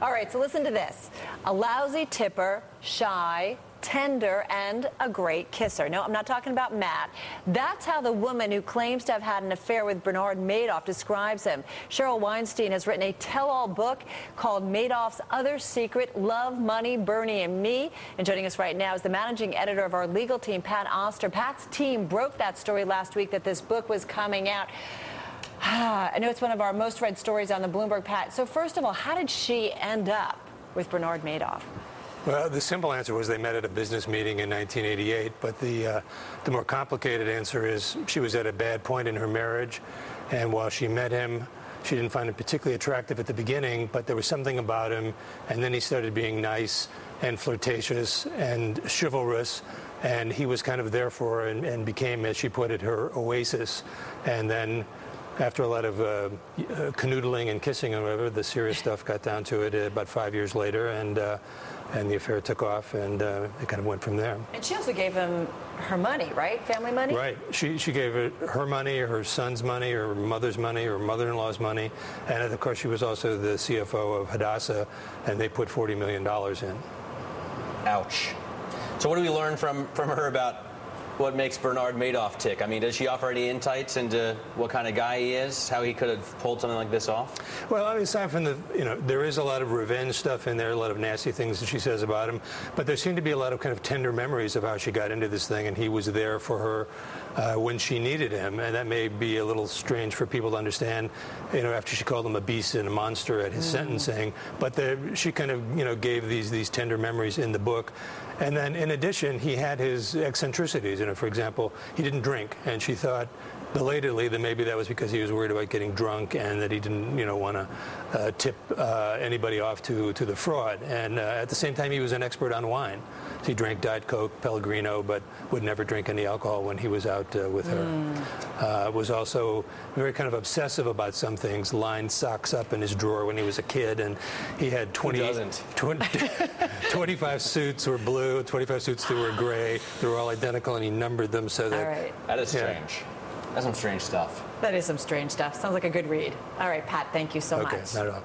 All right, so listen to this. A lousy tipper, shy, tender, and a great kisser. No, I'm not talking about Matt. That's how the woman who claims to have had an affair with Bernard Madoff describes him. Cheryl Weinstein has written a tell-all book called Madoff's Other Secret, Love, Money, Bernie, and Me. And joining us right now is the managing editor of our legal team, Pat Oster. Pat's team broke that story last week that this book was coming out. I know it's one of our most read stories on the Bloomberg, Pat. So first of all, how did she end up with Bernard Madoff? Well, the simple answer was they met at a business meeting in 1988, but the more complicated answer is she was at a bad point in her marriage, and while she met him, she didn't find him particularly attractive at the beginning, but there was something about him, and then he started being nice and flirtatious and chivalrous, and he was kind of there for her and became, as she put it, her oasis. And then after a lot of canoodling and kissing and whatever, the serious stuff got down to it about 5 years later, and the affair took off, and it kind of went from there. And she also gave him her money, right? Family money? Right. She gave her money, her son's money, her mother's money, her mother-in-law's money, and of course she was also the CFO of Hadassah, and they put $40 million in. Ouch. So what do we learn from her about what makes Bernard Madoff tick? I mean, does she offer any insights into what kind of guy he is, how he could have pulled something like this off? Well, I mean, aside from there is a lot of revenge stuff in there, a lot of nasty things that she says about him, but there seem to be a lot of kind of tender memories of how she got into this thing, and he was there for her when she needed him, and that may be a little strange for people to understand, after she called him a beast and a monster at his sentencing, but she kind of, gave these tender memories in the book. And then, in addition, he had his eccentricities. For example, he didn't drink, and she thought belatedly that maybe that was because he was worried about getting drunk and that he didn't, want to tip anybody off to the fraud. And at the same time, he was an expert on wine. He drank Diet Coke, Pellegrino, but would never drink any alcohol when he was out with her. Was also very kind of obsessive about some things, lined socks up in his drawer when he was a kid, and he had 25 suits were blue, 25 suits that were gray. They were all identical, and he numbered them so that... All right. That is strange. That's some strange stuff. That is some strange stuff. Sounds like a good read. All right, Pat, thank you so much. Okay, not at all.